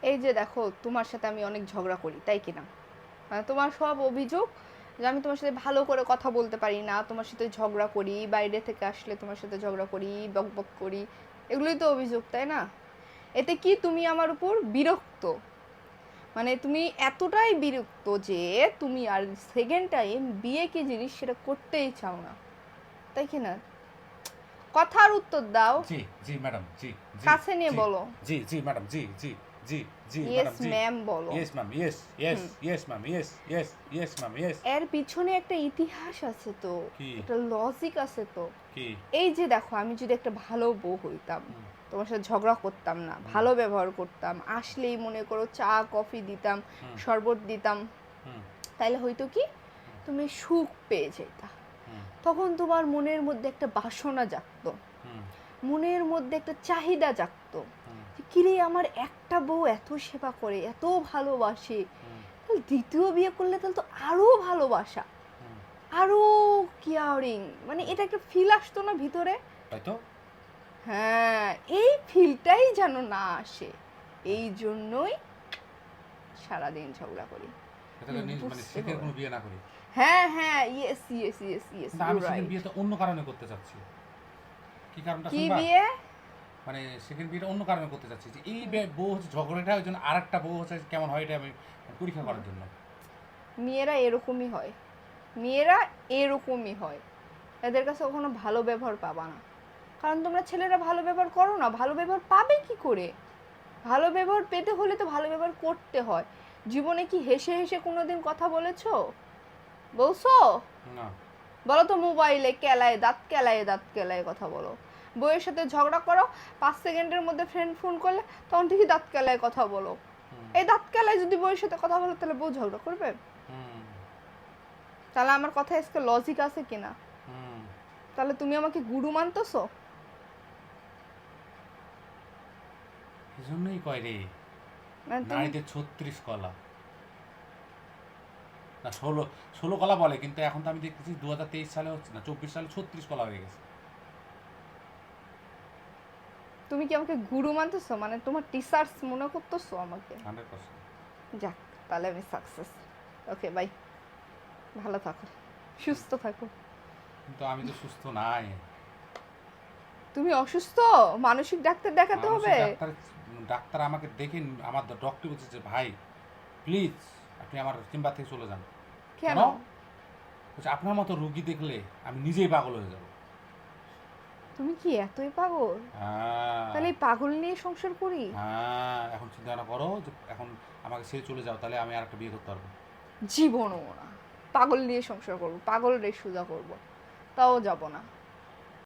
এই যে দেখো, তোমার সাথে আমি অনেক ঝগড়া করি, তাই কিনা? মানে তোমার সব অভিযোগ যে আমি তোমার সাথে ভালো করে কথা বলতে পারি না, তোমার সাথে ঝগড়া করি, বাইরে থেকে আসলে তোমার সাথে ঝগড়া করি, বক বক করি। এগুলোই তো অভিযোগ, তাই না? এতে কি তুমি আমার উপর বিরক্ত? মানে তুমি এতটাই বিরক্ত যে তুমি আর সেকেন্ড টাইম বিয়ে কি জিনিস সেটা করতেই চাও না, তাই কি না? কথার উত্তর দাও। জি জি ম্যাডাম, জি জি কাছে নিয়ে জি বলো। জি জি ম্যাডাম, জি জি জি জি ইয়েস ম্যাডাম, জি। ম্যাম বলো। Yes ma'am, yes yes yes ma'am, yes yes yes ma'am, yes. এর পিছনে একটা ইতিহাস আছে তো, কি একটা লজিক আছে তো। কি? এই যে দেখো, আমি যদি একটা ভালো বউ হইতাম, হুম, তোমার সাথে ঝগড়া করতাম না, হুম, ভালো ব্যবহার করতাম, আসলেই মনে করো চা কফি দিতাম, হুম, শরবত দিতাম, হুম, তাইলে হয়তো কি তুমি সুখ পেয়ে যেতা। হুম, তখন তোমার মনের মধ্যে একটা বাসনা জাগতো, হুম, মনের মধ্যে একটা চাহিদা জাগতো হুম, যে কিরে, আমার একটা বউ এত সেবা করে, এত ভালোবাসে, হুম, তাহলে দ্বিতীয় বিয়ে করলে তাহলে তো আরো ভালোবাসা, হুম, আরো কেয়ারিং, মানে হুম। এটা একটা ফিল আসতো না ভিতরে? তাই তো। হ্যাঁ, এই ফিলটাই যেন না আসে, এই জন্যই সারাদিন ঝগড়া করি। তাহলে মানে বুঝতে শেখের হবে। কোনো বিয়ে না করি। হ্যাঁ হ্যাঁ, ইয়েস ইয়েস ইয়েস ইয়েস, কিন্তু ইউ আমি শেখের রাইট। বিয়েটা অন্য কারণে করতে চাচ্ছি। কি কারণটা কি শুনবা? বিয়ে? মানে শেখের বিয়েটা অন্য কারণে করতে চাচ্ছি যে এই বউ হচ্ছে ঝগড়াটা, ওই জন্য আর একটা বউ হচ্ছে কেমন হয় এটা আমি পরীক্ষা করার জন্য। মেয়েরা এরকমই হয়, মেয়েরা এরকমই হয়, এদের কাছে কখনো ভালো ব্যবহার পাবা না। কারণ তোমরা ছেলেরা ভালো ব্যবহার করো না, ভালো ব্যবহার পাবে কি করে? ভালো ব্যবহার পেতে হলে তো ভালো ব্যবহার করতে হয়। জীবনে কি হেসে হেসে কোনোদিন কথা বলেছো? বলছো? না। বলো তো, মোবাইলে কেলায় দাঁত কেলায় দাঁত কেলায় কথা বলো। বউয়ের সাথে ঝগড়া করো, 5 সেকেন্ডের মধ্যে ফ্রেন্ড ফোন করলে তখন ঠিকই দাঁত কেলায় কথা বলো। হুম, এই দাঁত কেলায় যদি বউয়ের সাথে কথা বলো, তাহলে বউ ঝগড়া করবে? হুম, তাহলে আমার কথা আজকে লজিক আছে কিনা? হুম। তাহলে তুমি আমাকে গুরু মানতেছো? এজন্যই কয় রে, মানে তুমি নারীদের 36 কলা, না 16 কলা বলে, কিন্তু এখন তো আমি দেখতেছি 2023 সালে হচ্ছে না, 24 সালে 36 কলা হয়ে গেছে। তুমি কি আমাকে গুরু মানতেছো? মানে তোমার টিচার্স মনে করতেছো আমাকে? 100%। যাক, তাহলে আমি সাকসেস। Okay, by. ভালো থাকো, সুস্থ থাকো। কিন্তু আমি তো সুস্থ নাই। তুমি অসুস্থ, মানসিক ডাক্তার দেখাতে মানসিক হবে। ডাক্তার, ডাক্তার আমাকে দেখে, আমার ডক্টর বলছে যে ভাই প্লিজ আপনি আমার চেম্বার থেকে চলে যান। কেন? কেন? বলছে আপনার মতো রুগী দেখলে আমি নিজেই পাগল হয়ে যাব। তুমি কি এতই পাগল? হ্যাঁ, তাহলে এই পাগল নিয়ে সংসার করি? হ্যাঁ, এখন চিন্তা ভাবনা করো যে এখন আমাকে ছেড়ে চলে যাও, তাহলে আমি আর একটা বিয়ে করতে পারবো। জীবনও না। পাগল নিয়ে সংসার করবো, পাগল রে সোজা করবো, তাও যাব না।